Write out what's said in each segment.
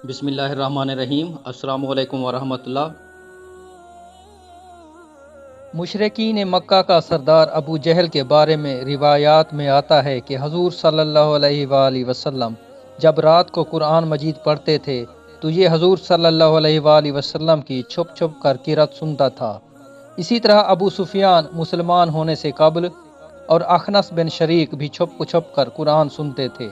بسم اللہ الرحمن الرحیم۔ السلام علیکم ورحمۃ اللہ۔ مشرکین مکہ کا سردار ابو جہل کے بارے میں روایات میں آتا ہے کہ حضور صلی اللہ علیہ وآلہ وسلم جب رات کو قرآن مجید پڑھتے تھے تو یہ حضور صلی اللہ علیہ وآلہ وسلم کی چھپ چھپ کر قرأت سنتا تھا۔ اسی طرح ابو سفیان مسلمان ہونے سے قبل اور اخنس بن شریک بھی چھپ چھپ کر قرآن سنتے تھے،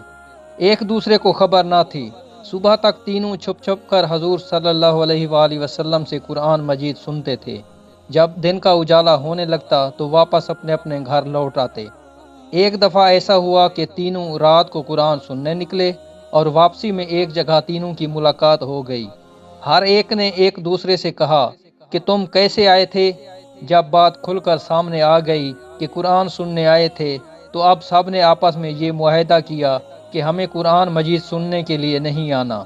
ایک دوسرے کو خبر نہ تھی۔ صبح تک تینوں چھپ چھپ کر حضور صلی اللہ علیہ وآلہ وسلم سے قرآن مجید سنتے تھے۔ جب دن کا اجالا ہونے لگتا تو واپس اپنے اپنے گھر لوٹ آتے۔ ایک دفعہ ایسا ہوا کہ تینوں رات کو قرآن سننے نکلے اور واپسی میں ایک جگہ تینوں کی ملاقات ہو گئی۔ ہر ایک نے ایک دوسرے سے کہا کہ تم کیسے آئے تھے؟ جب بات کھل کر سامنے آ گئی کہ قرآن سننے آئے تھے تو اب سب نے آپس میں یہ معاہدہ کیا کہ ہمیں قرآن مجید سننے کے لیے نہیں آنا،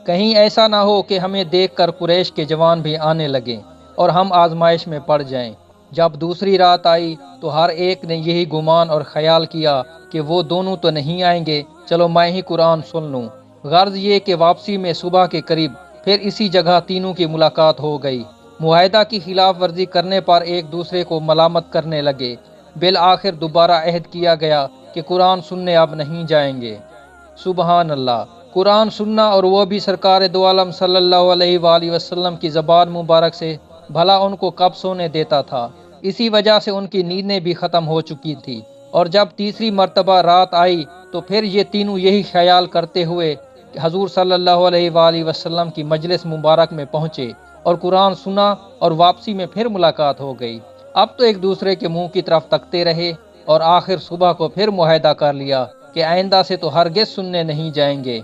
کہیں ایسا نہ ہو کہ ہمیں دیکھ کر قریش کے جوان بھی آنے لگیں اور ہم آزمائش میں پڑ جائیں۔ جب دوسری رات آئی تو ہر ایک نے یہی گمان اور خیال کیا کہ وہ دونوں تو نہیں آئیں گے، چلو میں ہی قرآن سن لوں۔ غرض یہ کہ واپسی میں صبح کے قریب پھر اسی جگہ تینوں کی ملاقات ہو گئی۔ معاہدہ کی خلاف ورزی کرنے پر ایک دوسرے کو ملامت کرنے لگے۔ بالآخر دوبارہ عہد کیا گیا کہ قرآن سننے اب نہیں جائیں گے۔ سبحان اللہ! قرآن سننا اور وہ بھی سرکار دو عالم صلی اللہ علیہ وآلہ وسلم کی زبان مبارک سے، بھلا ان کو کب سونے دیتا تھا؟ اسی وجہ سے ان کی نیندیں بھی ختم ہو چکی تھی، اور جب تیسری مرتبہ رات آئی تو پھر یہ تینوں یہی خیال کرتے ہوئے کہ حضور صلی اللہ علیہ وآلہ وسلم کی مجلس مبارک میں پہنچے اور قرآن سنا اور واپسی میں پھر ملاقات ہو گئی۔ اب تو ایک دوسرے کے منہ کی طرف تکتے رہے اور آخر صبح کو پھر معاہدہ کر لیا کہ آئندہ سے تو ہرگز سننے نہیں جائیں گے۔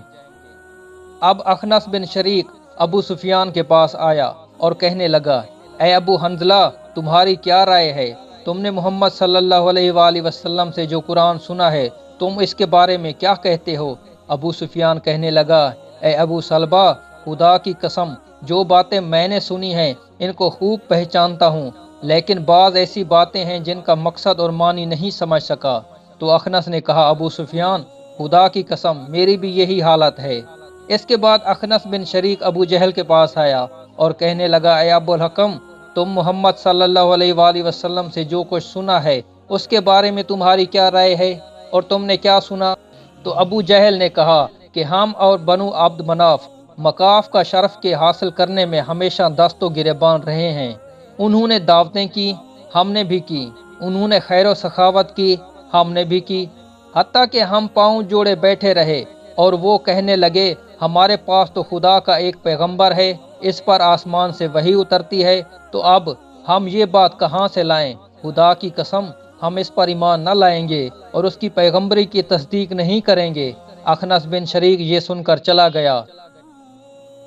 اب اخنس بن شریک ابو سفیان کے پاس آیا اور کہنے لگا، اے ابو حنظلہ، تمہاری کیا رائے ہے؟ تم نے محمد صلی اللہ علیہ وآلہ وسلم سے جو قرآن سنا ہے، تم اس کے بارے میں کیا کہتے ہو؟ ابو سفیان کہنے لگا، اے ابو سلبہ، خدا کی قسم، جو باتیں میں نے سنی ہیں ان کو خوب پہچانتا ہوں، لیکن بعض ایسی باتیں ہیں جن کا مقصد اور معنی نہیں سمجھ سکا۔ تو اخنس نے کہا، ابو سفیان، خدا کی قسم میری بھی یہی حالت ہے۔ اس کے بعد اخنس بن شریک ابو جہل کے پاس آیا اور کہنے لگا، اے ابو الحکم، تم محمد صلی اللہ علیہ وآلہ وسلم سے جو کچھ سنا ہے اس کے بارے میں تمہاری کیا رائے ہے، اور تم نے کیا سنا؟ تو ابو جہل نے کہا کہ ہم اور بنو عبد مناف مکاف کا شرف کے حاصل کرنے میں ہمیشہ دست و گریبان رہے ہیں۔ انہوں نے دعوتیں کی، ہم نے بھی کی، انہوں نے خیر و سخاوت کی، ہم نے بھی کی، حتیٰ کہ ہم پاؤں جوڑے بیٹھے رہے اور وہ کہنے لگے، ہمارے پاس تو خدا کا ایک پیغمبر ہے، اس پر آسمان سے وحی اترتی ہے، تو اب ہم یہ بات کہاں سے لائیں؟ خدا کی قسم ہم اس پر ایمان نہ لائیں گے اور اس کی پیغمبری کی تصدیق نہیں کریں گے۔ اخنس بن شریک یہ سن کر چلا گیا۔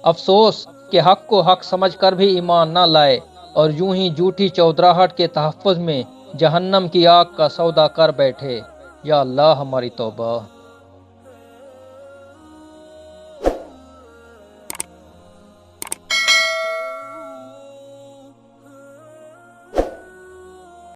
افسوس کہ حق کو حق سمجھ کر بھی ایمان نہ لائے اور یوں ہی جھوٹی چودراہٹ کے تحفظ میں جہنم کی آگ کا سودا کر بیٹھے۔ یا اللہ ہماری توبہ!